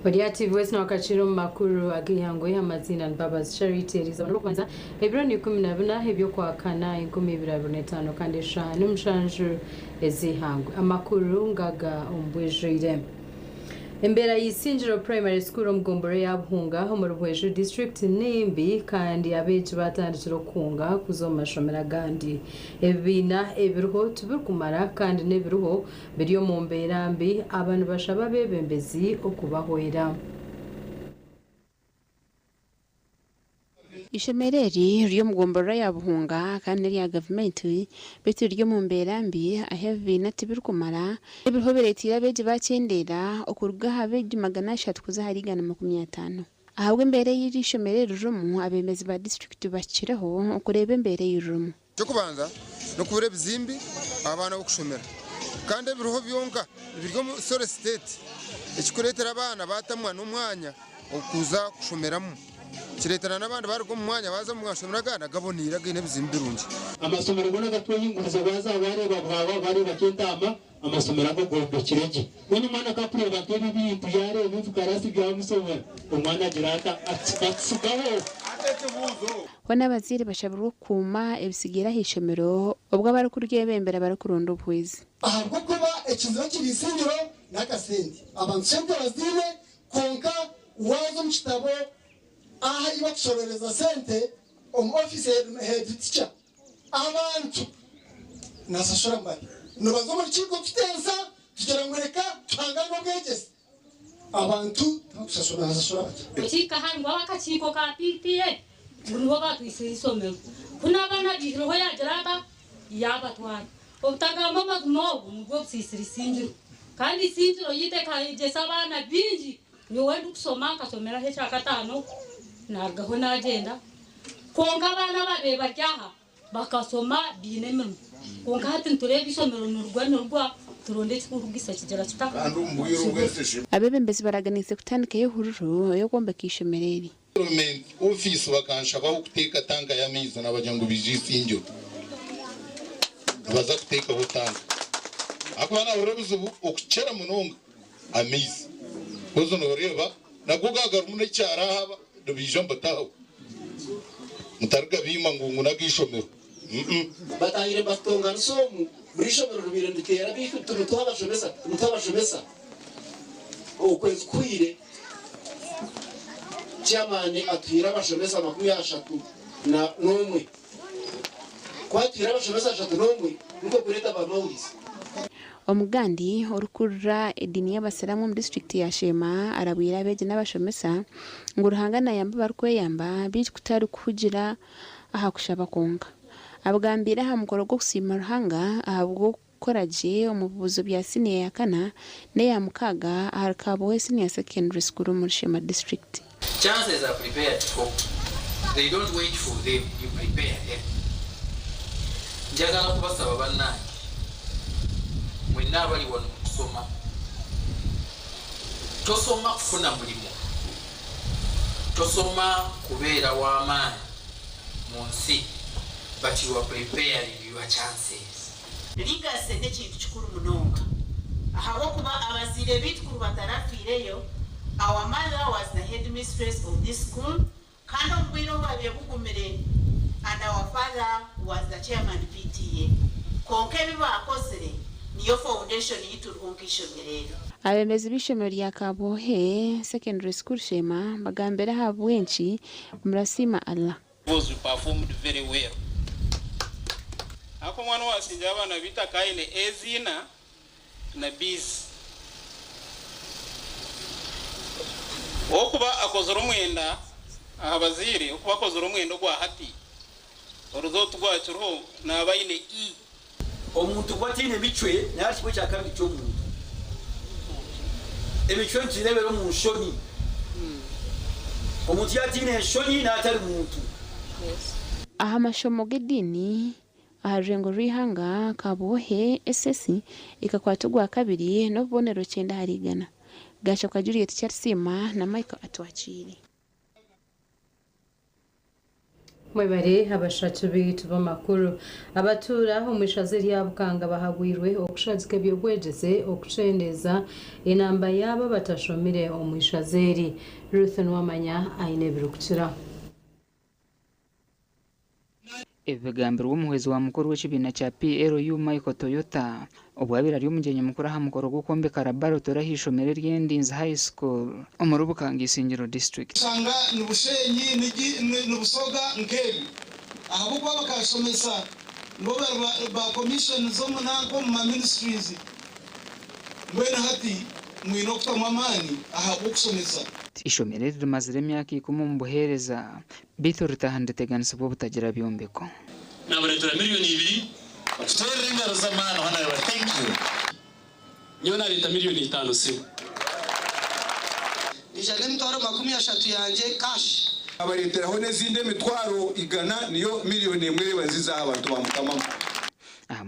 Wadiati Voice na wakachiro makuru agihango ya mazina Mbabazi Charity Elizabeth kwanza hebiro ni 12 hebyo kwa kana 2025 kandi eshanu mshanju ezihango amakuru ngaga ombwejire Embera y'Isinjiro Primary School Mugombore yabhunga mu Rubwejo District nimbi kandi abeje batandikiro kunga kuzomashomera gandi ebina ebiruho tubirukumara kandi nebiruho biriyo mu mbera mbi abantu bashaba bebembezi okubahwera Ishemereri ryo mugombora yabuhunga kandi rya government betu ryo mu mberambi ahevi natibirukumara ibiho beretira beje bacendera okuruga habeje magana 3 kuzaharigana 50 ahabwe mbere y'ishemereri rumu abemezi ba district baciraho okureba mbere y'urumu cyo kubanza no kubure bizimbi abana bokushomera kandi ibiruho byonka biryo mu sore state ekikuretera abana batamwa n'umwanya okuza kushomeramo kiretana n'abandi bari ko mu mwanya baza mu mwashomera gana gabonira gine bizimbirungi amasomero bona gatoyinguza baza bareba bwaba bari bakentama amasomero agogombe kirege wani mwana kapure bakeri bintu yare bintu karasi bya musomera umwana girata atsugaho wana baziri bashaburu kuma ebisigira hishemero ubwo bari kuryebembera bari kuronda ubwizi ahubwo kuba ekiziro kirisingiro n'akasendi abantu shebwe bazine konka wazo mchitabo aha iba kushorereza sente office head teacher abantu nasashora mbali nubazo mu kigo tutensa tugera ngwereka tangana bwegese abantu takusashora nasashora kika hangwa wakachiko ka PPA buriho batwisisomero kuna abana bihiroho yagerata yabatwara obutagamba magumo ngo sisirisinjiro kandi sinjiro yiteka igesa abana binji niwe ndukusoma kasomera he cyakatano nagaho nagenda konga abana babe baryaha bakasoma binememo konga hati turebe isomero n'urwa turonde cy'urugisa kigera kitaka abebembezi baraganise kutandika y'ihururu yo gomba kishemereri government office bakanshaba kuteka tanga ya mizo n'abajango bijisinjo baza kuteka butanga akwana urebuze okuchera munonga amizi bozo no reba nagugaga rumune cyara haba dobijamba taho mutarga bima ngungu nagishomero batangire batonga nsomu burishomero rubire ndikera bifutu mutabashomesa okwezi kwire jamani atwira abashomesa 30 na nomwe kwatwira abashomesa 3 nomwe niko kureta babawisi Omugandi orukurra edini y'abasiramu mu district ya Shema arabwira beje n'abashomesa ngo ruhangana yamba barkweyamba bije kutari kugira aha kushaba konga abagambira ha mukoro go kusima ruhanga ahabwo koraje umubuzo bya senior ya kana ne ya mukaga harikabo senior secondary school mu Shema district. Chances are prepared for they don't wait for them, you prepare them. Njagala kubasaba banna mwena bali wano kusoma tosoma kufuna mulimo tosoma kubeera w'amaanyi mu nsi but you are preparing your chances. Ligase n'ekintu kikulu munonga ahabwokuba abazire bitukulu batarafiireyo. Our mother was the headmistress of this school kandi omubwire obwabye bugumire and our father was the chairman PTA konka ebibakozere niyo foundation yituruhunkisho mirero abemezi b'ishomero rya Kabohe secondary school Shema bagambera habwenshi murasima Allah was performed very well ako mwana wasinja abana bita kaine ezina na biz okuba akozoro mwenda abaziri okuba akozoro mwendo gwa hati oruzotu gwa churo na baine e omuntu kwatine bichwe nashibwe cyakabiri cyo muntu ebichwe ntirebero mu nshoni omuntu yatine nshoni natari muntu aha mashomo gedini ahajengo rihanga Kabohe SSC ikakwatugwa kabiri no bonero 9 harigana gasha kwa Juliet Charsima na Michael Atwachiri Mwebare abashatu bitu b'amakuru abatura omushaze lya Bukanga bahagwirwe okushazika byogwegeze okuchendeza inamba yabo batashomire omushazeri Ruth Nwamanya aine birukira ebigambirwa umuhwezi wa mukuru w'ekibina kya PLU Michael Toyota obwabira ari umugenyi mukuru aha mukoro gw'okwombeka laboratory ah'ishomero ry'Endinzi High School omu Bukanga Isingiro District sanga ni Bushenyi ni Busoga Nkebi aho kwa bakashomesa ngo ba commission zo munango mu ministries mwena hati mwino kutamamani aha kusomesa ishomero rimazire emyaka 10 mu buhereza bito ritahandeteganisa bwo butagira byombeko naburetura miliyoni 2 tutere ingaro z'amano hano ya thank you nyona leta miliyoni 5 si ijane mtwaro 30 yanje cash abareteraho nezinde mitwaro igana niyo miliyoni 1 baziza abantu bamukama aha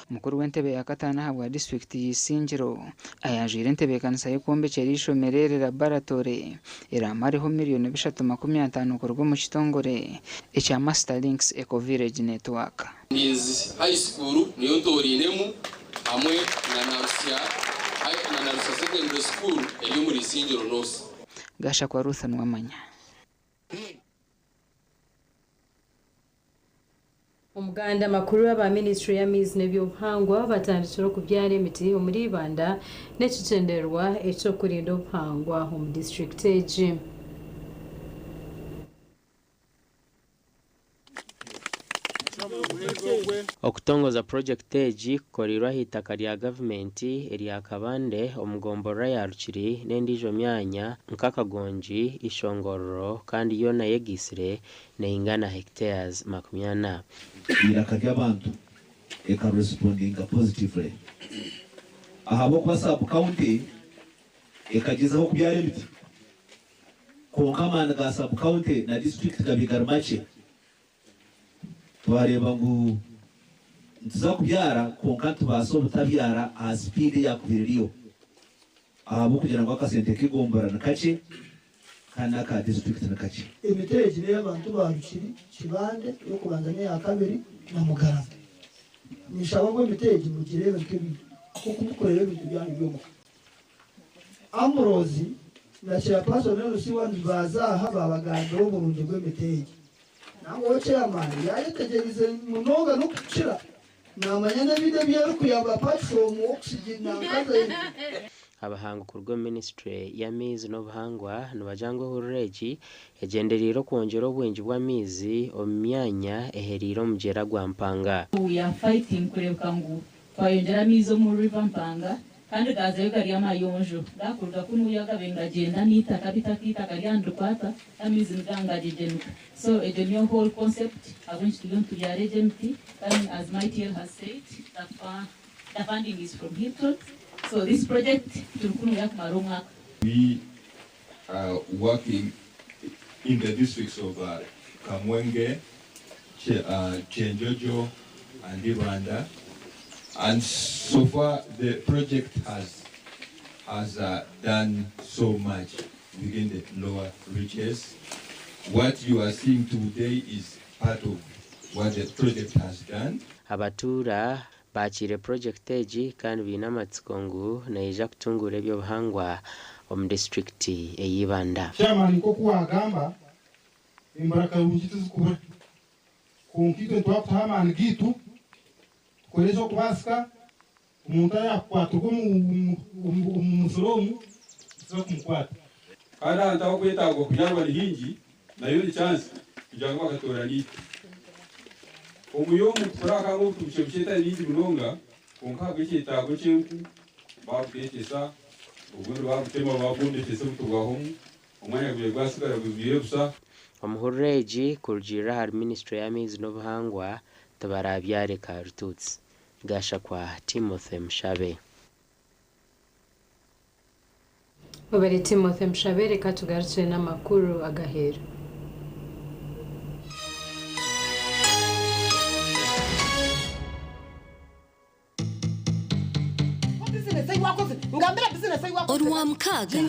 mukuru w'entebe ya katana habwa district y'Isingiro ayajire entebe kanisa y'kombe cy'ishomerere laboratory iramariho miliyoni 350 kurwo mu kitongore echa Master Links Eco Village Network Endinzi High School niyo ntorinemu hamwe na Narusia Secondary School eri muri Isingiro nose gasha kwa Ruth Nwamanya Umuganda makuru aba Ministry ya Mizi n'ebyobuhangwa batandikira kubyara emiti omuri Banda n'ekicenderwa ekyo kurinda obuhangwa mu district egi okutongoza project egi korirwa hitaka lya government erya Kabande omugombora ya Rukiri n'endijo myanya nkakagonji ishongororo kandi yona yegisire neingana hectares 40 iraka ry'abantu eka responding positively ahabo kwa sub county ekagezaho kubyara ibiti konkamana ga sub county na district gabigarmache twareba ngo ntuza kubyara konka tubaso butabyara a speed ya kubiririyo ahabo kugira ngo akasente kigombara na kace kana ka district na kace imiteje y'abantu barukiri Kibande yo kubanzanya ya kabiri na Mugarama nishaba ngo imiteje mugirebe kebi ko kumukorera ibintu byanyu byo Amrozi na chairperson n'usi wandi bazaha babaganda bo Burundi bw'imiteje nango chairman yayetegerize munonga no kucira namanya n'ibide byari kuyaba platform oxygen nangaze abahanga kurwo ministry ya Mizi n'obuhangwa nibajangwe hureji egenderiro kwongera obwenji bwa mizi omyanya eheriro mugera gwa Mpanga we are fighting kureka ngo twayongera mizi mu river Mpanga kandi gaze gari amayonjo dakuruka kunuyaga bengagenda nitaka bitakita kalyandukwata amizi nganga jejenuka so the whole concept are going to learn to your agency and as Michael has said the funding is from Hilton. So this project we are working in the districts of Kamwenge, Chenjojo and Ibanda, and so far the project has done so much within the lower reaches. What you are seeing today is part of what the project has done. Abatura bakire project egi kandi binamatsiko ngu naija kutungura ebyobuhangwa omu district ey'Ibanda. Chairman ko kuwagamba imbaraka y'ubukitu zikubura kunkitwe twakutama gitu tukoleza okubasika omuntu ayakwatuka mu musolomu zo kumukwata kandi antaho kwetagwa kubyarwa lihingi nayo ni chance kugira ngo bakatora liti umuyomu kuraka ngo tubice biceta liti bulonga konka gweketago cyenku bakekesa ubundi bakutema babunde kese butugaho umwanya gwe gwasigara gubire busa omuhureji kurjira har ministry ya Mizi n'obuhangwa tabarabyare ka Rututsi gasha kwa Timothy Mshabe. Obere Timothy Mshabe reka tugarutse n'amakuru agahera. Orwa mkaga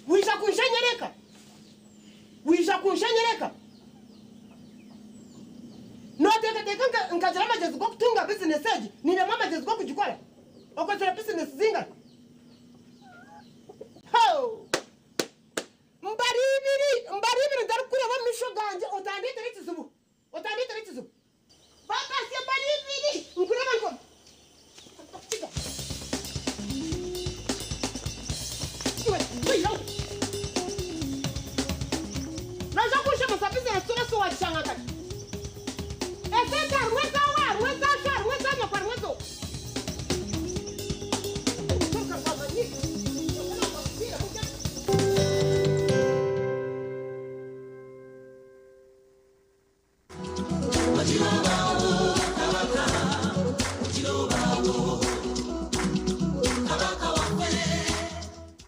wisha kunshenyereka wisha kunshenyereka no teka nkajira amagezi go kutunga business eji nire amagezi go kugikora okozera business zinga ho mbaribiri ndari kureba misho ganje otandite rikizubu baka se baribiri nkureba ngo naja kushe musabize nasura so wachanga kati esenta rweza makwar mwezo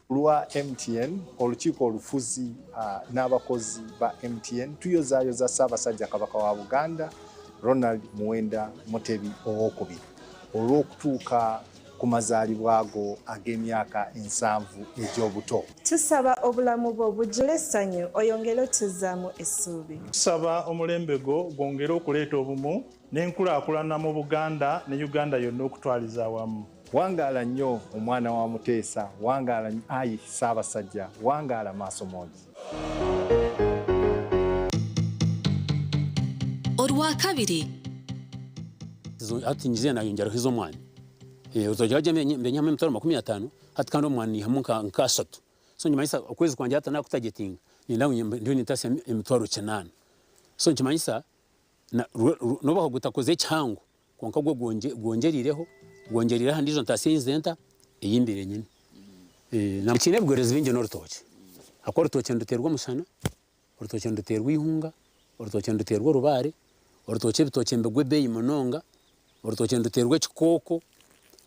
Lwa MTN olukiiko olufuzi n'abakozi ba MTN tuyozayoza Ssaabasajja Kabaka wa Buganda Ronald Muwenda Mutebi owokubiri olw'okutuuka ku mazaalibwa ago ag'emyaka 7 egy'obuto. Tusaba obulamu bwo bujjule essanyu oyongere otuzzaamu essuubi. Tusaba omulembe gwo gwongere okuleeta obumu n'enkulaakulana mu Buganda ne Uganda yonna okutwaliza awamu. Wangaala nnyo omwana wa Muteesa, wangaala ayi Ssaabasajja, wangaala maaso mongi. Olwakabiri ati njize nayongera hizo mwana uzojaje mbenyame mtoro 15 hati kando mwana hamu nka 3 so nyimanyisa okwezi kwanje hata nakutagetinga nindawo ndio nitase mtoro 9 so nyimanyisa nobaho gutakoze cyangu konka gwo gwongeririreho ndizo ntase inzenta eyimbere nyine na kine bwerezi binge no rutoke akora rutoke nduterwa musana rutoke nduterwa ihunga rutoke nduterwa rubare rutoke bitoke mbegwe beyi munonga rutoke nduterwa kikoko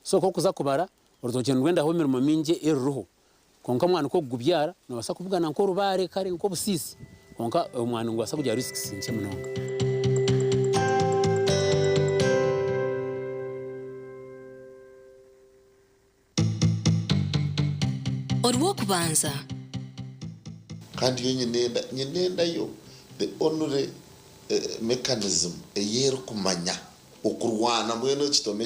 so ko kuza kubara rutoke ndwenda ho mirimo minge eruho konka mwana ko gubyara no basa kuvugana nko rubare kare nko busisi konka umwana ngo asa kujya risks nche munonga. Olw'okubanza kandi yo nyenenda yo the only mechanism eyeru kumanya okurwana mwene kitome